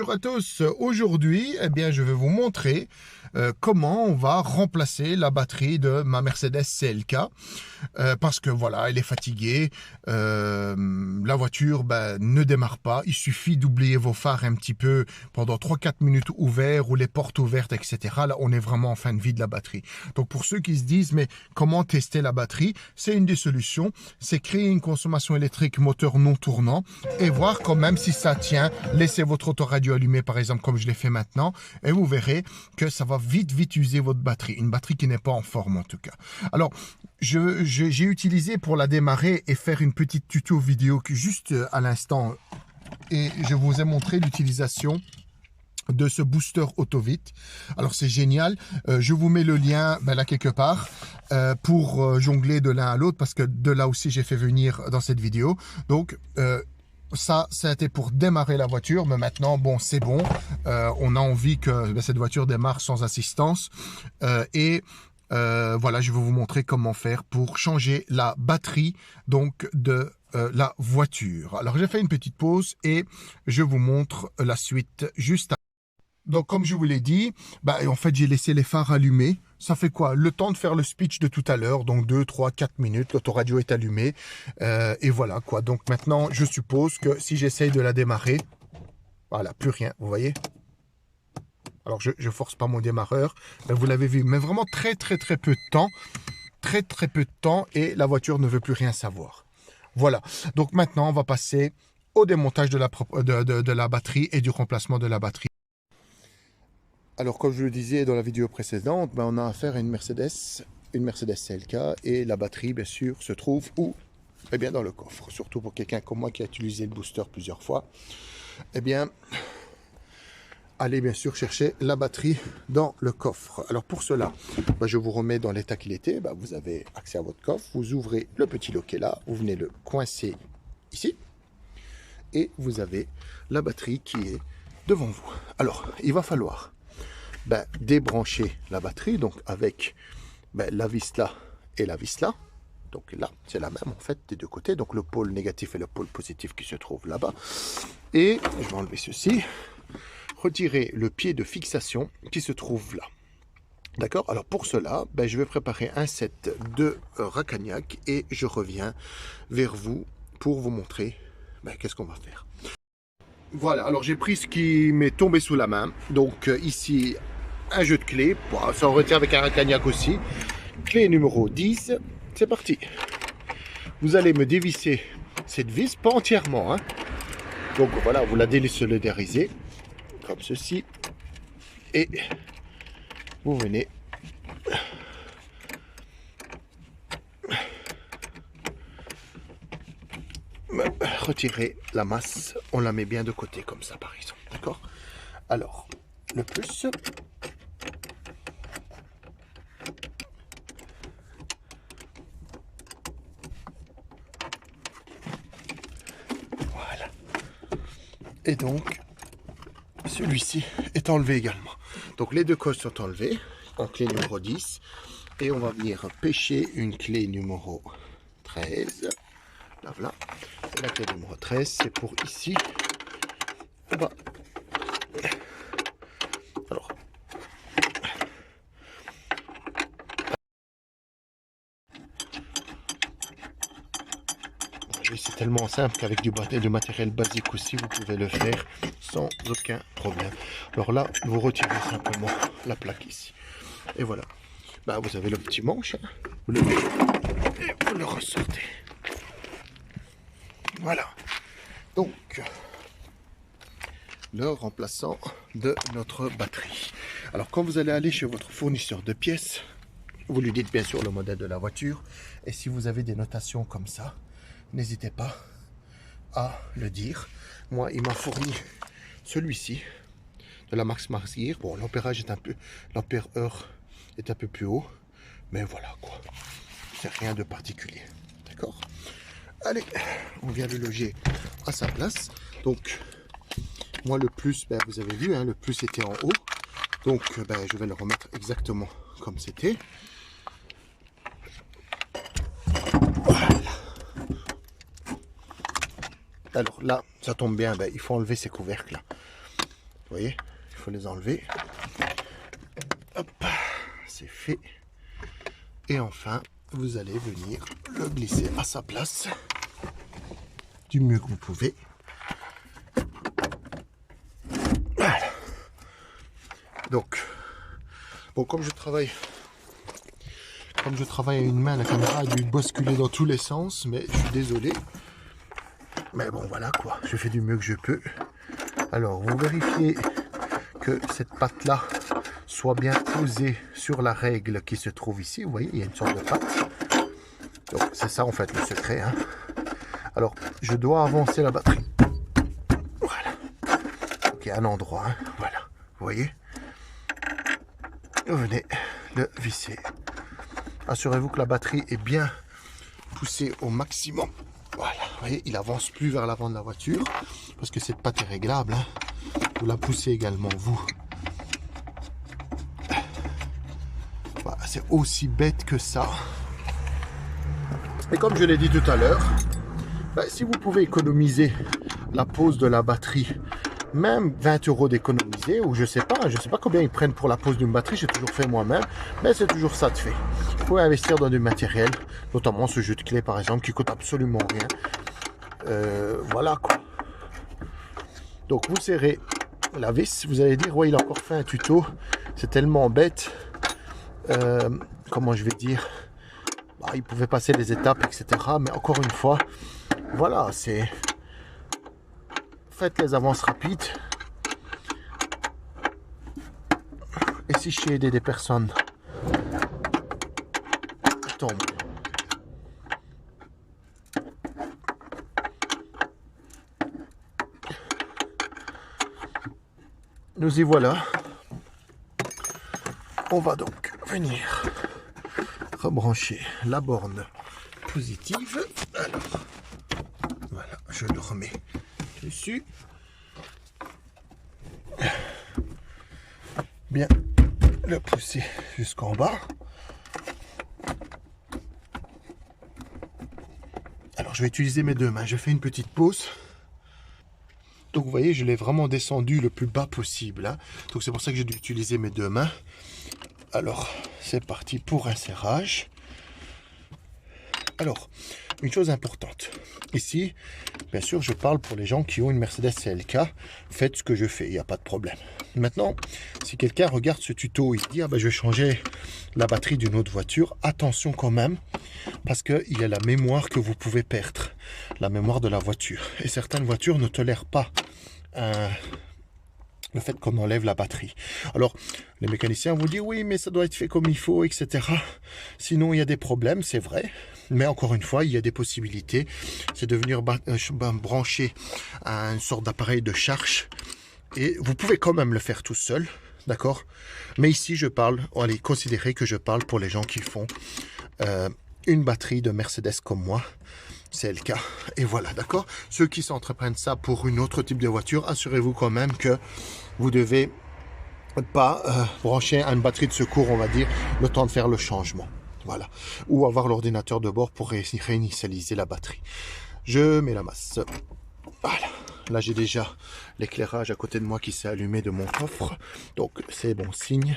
Bonjour à tous. Aujourd'hui, je vais vous montrer comment on va remplacer la batterie de ma Mercedes CLK parce que voilà, elle est fatiguée. La voiture ne démarre pas. Il suffit d'oublier vos phares un petit peu pendant 3-4 minutes ouverts ou les portes ouvertes, etc. Là, on est vraiment en fin de vie de la batterie. Donc, pour ceux qui se disent, mais comment tester la batterie? C'est une des solutions. C'est créer une consommation électrique moteur non tournant et voir quand même si ça tient. Laissez votre autoradio allumé, par exemple, comme je l'ai fait maintenant, et vous verrez que ça va vite user votre batterie. Une batterie qui n'est pas en forme, en tout cas. Alors, j'ai utilisé pour la démarrer et faire une petite tuto vidéo que juste à l'instant, et je vous ai montré l'utilisation de ce booster Autovit. Alors c'est génial, je vous mets le lien là quelque part pour jongler de l'un à l'autre parce que de là aussi j'ai fait venir dans cette vidéo. Donc ça a été pour démarrer la voiture, mais maintenant bon c'est bon, on a envie que cette voiture démarre sans assistance voilà, je vais vous montrer comment faire pour changer la batterie donc de la voiture. Alors j'ai fait une petite pause et je vous montre la suite juste après. Donc, comme je vous l'ai dit, en fait, j'ai laissé les phares allumés. Ça fait quoi? Le temps de faire le speech de tout à l'heure. Donc, 2, 3, 4 minutes. L'autoradio est allumé. Et voilà, quoi. Donc, maintenant, je suppose que si j'essaye de la démarrer, voilà, plus rien, vous voyez? Alors, je force pas mon démarreur. Mais vous l'avez vu. Mais vraiment très peu de temps. Très peu de temps. Et la voiture ne veut plus rien savoir. Voilà. Donc, maintenant, on va passer au démontage de la batterie et du remplacement de la batterie. Alors, comme je le disais dans la vidéo précédente, on a affaire à une Mercedes CLK et la batterie, bien sûr, se trouve où? Eh bien, dans le coffre. Surtout pour quelqu'un comme moi qui a utilisé le booster plusieurs fois. Eh bien, allez bien sûr chercher la batterie dans le coffre. Alors, pour cela, je vous remets dans l'état qu'il était. Vous avez accès à votre coffre. Vous ouvrez le petit loquet là. Vous venez le coincer ici. Et vous avez la batterie qui est devant vous. Alors, il va falloir débrancher la batterie, donc avec la vis là et la vis là. Donc là, c'est la même en fait des deux côtés. Donc le pôle négatif et le pôle positif qui se trouvent là-bas. Et je vais enlever ceci. Retirer le pied de fixation qui se trouve là. D'accord? Alors pour cela, je vais préparer un set de Racagnac et je reviens vers vous pour vous montrer qu'est-ce qu'on va faire. Voilà, alors j'ai pris ce qui m'est tombé sous la main. Donc ici, un jeu de clés, ça en retient avec un Racagnac aussi. Clé numéro 10, c'est parti. Vous allez me dévisser cette vis, pas entièrement. Hein. Donc voilà, vous la désolidarisez, comme ceci. Et vous venez retirer la masse. On la met bien de côté, comme ça par exemple. D'accord? Alors, le plus... Voilà. Et donc, celui-ci est enlevé également. Donc, les deux coches sont enlevées en clé numéro 10. Et on va venir pêcher une clé numéro 13. Là, voilà. Et la clé numéro 13, c'est pour ici. Alors, c'est tellement simple qu'avec du matériel basique aussi, vous pouvez le faire sans aucun problème. Alors là, vous retirez simplement la plaque ici. Et voilà. Vous avez le petit manche. Hein. Vous le mettez et vous le ressortez. Voilà. Donc, le remplaçant de notre batterie. Alors, quand vous allez aller chez votre fournisseur de pièces, vous lui dites bien sûr le modèle de la voiture. Et si vous avez des notations comme ça, n'hésitez pas à le dire. Moi, il m'a fourni celui-ci de la Max Marzier. Bon, l'ampérage est l'ampère-heure est un peu plus haut, mais voilà quoi. C'est rien de particulier. D'accord? Allez, on vient le loger à sa place. Donc, moi le plus, vous avez vu, hein, le plus était en haut. Donc, je vais le remettre exactement comme c'était. Voilà. Alors là, ça tombe bien, il faut enlever ces couvercles là. Vous voyez, il faut les enlever. Hop, c'est fait. Et enfin, vous allez venir le glisser à sa place du mieux que vous pouvez. Voilà. Donc, bon, comme je travaille à une main, la caméra a dû basculer dans tous les sens, mais je suis désolé. Mais bon, voilà quoi, je fais du mieux que je peux. Alors, vous vérifiez que cette patte-là soit bien posée sur la règle qui se trouve ici. Vous voyez, il y a une sorte de patte. Donc, c'est ça en fait le secret. Hein. Alors, je dois avancer la batterie. Voilà. Donc, il y a un endroit. Hein. Voilà. Vous voyez? Vous venez le visser. Assurez-vous que la batterie est bien poussée au maximum. Voilà, vous voyez, il avance plus vers l'avant de la voiture parce que cette patte est réglable. Hein. Vous la poussez également, vous. Voilà, c'est aussi bête que ça. Et comme je l'ai dit tout à l'heure, si vous pouvez économiser la pose de la batterie, même 20 € d'économiser, ou je sais pas combien ils prennent pour la pose d'une batterie, j'ai toujours fait moi-même, mais c'est toujours ça de fait. Vous pouvez investir dans du matériel, notamment ce jeu de clé par exemple, qui coûte absolument rien. Voilà quoi. Donc vous serrez la vis, vous allez dire, ouais, il a encore fait un tuto, c'est tellement bête. Comment je vais dire, il pouvait passer les étapes, etc. Mais encore une fois, voilà, c'est... Faites les avances rapides. Et si je sais aider des personnes, tombe. Nous y voilà. On va donc venir rebrancher la borne positive. Alors, voilà, je le remets dessus. Bien le pousser jusqu'en bas. Alors, je vais utiliser mes deux mains. Je fais une petite pause. Donc, vous voyez, je l'ai vraiment descendu le plus bas possible. Hein. Donc, c'est pour ça que j'ai dû utiliser mes deux mains. Alors, c'est parti pour un serrage. Alors, une chose importante. Ici, bien sûr, je parle pour les gens qui ont une Mercedes CLK. Faites ce que je fais, il n'y a pas de problème. Maintenant, si quelqu'un regarde ce tuto et dit, je vais changer la batterie d'une autre voiture, attention quand même, parce qu'il y a la mémoire que vous pouvez perdre, la mémoire de la voiture. Et certaines voitures ne tolèrent pas le fait qu'on enlève la batterie. Alors, les mécaniciens vous disent, oui, mais ça doit être fait comme il faut, etc. Sinon, il y a des problèmes, c'est vrai. Mais encore une fois, il y a des possibilités. C'est de venir brancher à une sorte d'appareil de charge. Et vous pouvez quand même le faire tout seul, d'accord? Mais ici, je parle, allez, considérez que je parle pour les gens qui font une batterie de Mercedes comme moi. C'est le cas. Et voilà, d'accord? Ceux qui s'entreprennent ça pour une autre type de voiture, assurez-vous quand même que vous devez pas brancher à une batterie de secours, on va dire, le temps de faire le changement. Voilà. Ou avoir l'ordinateur de bord pour réinitialiser la batterie. Je mets la masse. Voilà. Là, j'ai déjà l'éclairage à côté de moi qui s'est allumé de mon coffre. Donc, c'est bon signe.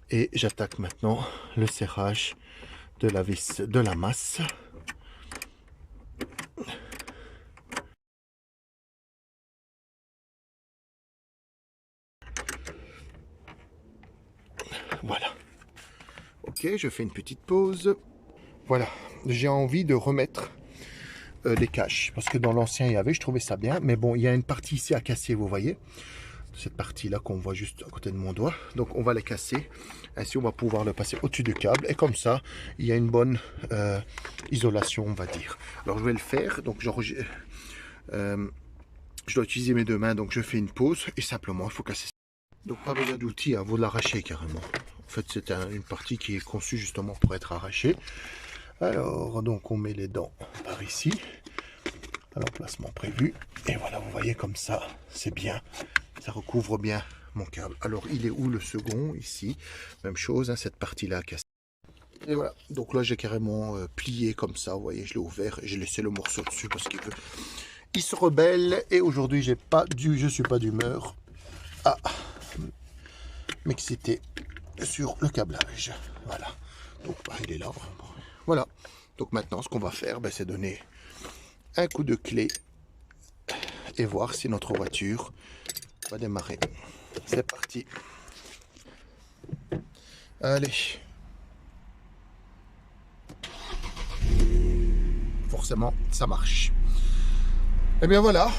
Et j'attaque maintenant le serrage de la vis de la masse. Voilà. Ok, je fais une petite pause. Voilà, j'ai envie de remettre les caches. Parce que dans l'ancien, il y avait, je trouvais ça bien. Mais bon, il y a une partie ici à casser, vous voyez. Cette partie-là qu'on voit juste à côté de mon doigt. Donc, on va les casser. Ainsi, on va pouvoir le passer au-dessus du câble. Et comme ça, il y a une bonne isolation, on va dire. Alors, je vais le faire. Donc, je dois utiliser mes deux mains. Donc, je fais une pause. Et simplement, il faut casser ça. Donc, pas besoin d'outils, hein, vous l'arrachez carrément. En fait, c'est une partie qui est conçue justement pour être arrachée. Alors, donc, on met les dents par ici. À l'emplacement prévu. Et voilà, vous voyez comme ça, c'est bien. Ça recouvre bien mon câble. Alors, il est où le second? Ici. Même chose, hein, cette partie-là cassée. Et voilà. Donc là, j'ai carrément plié comme ça. Vous voyez, je l'ai ouvert et j'ai laissé le morceau dessus parce qu'il veut. Il se rebelle. Et aujourd'hui, je suis pas d'humeur à m'exciter sur le câblage. Voilà. Donc il est là. Voilà. Donc maintenant, ce qu'on va faire, c'est donner un coup de clé et voir si notre voiture va démarrer. C'est parti. Allez. Forcément, ça marche. Et bien voilà.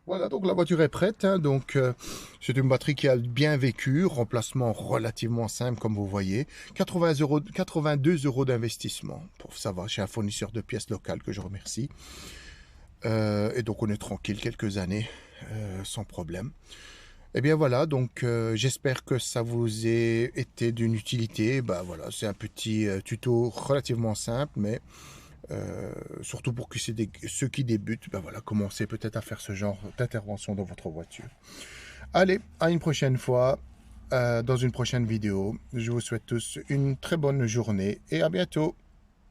Voilà, donc la voiture est prête. Donc c'est une batterie qui a bien vécu. Remplacement relativement simple, comme vous voyez. 82 € d'investissement. Pour savoir, chez un fournisseur de pièces local que je remercie. Et donc on est tranquille quelques années sans problème. Et bien voilà, donc j'espère que ça vous ait été d'une utilité. Voilà, c'est un petit tuto relativement simple, mais surtout pour que ceux qui débutent, voilà, commencez peut-être à faire ce genre d'intervention dans votre voiture. Allez, à une prochaine fois, dans une prochaine vidéo. Je vous souhaite tous une très bonne journée et à bientôt.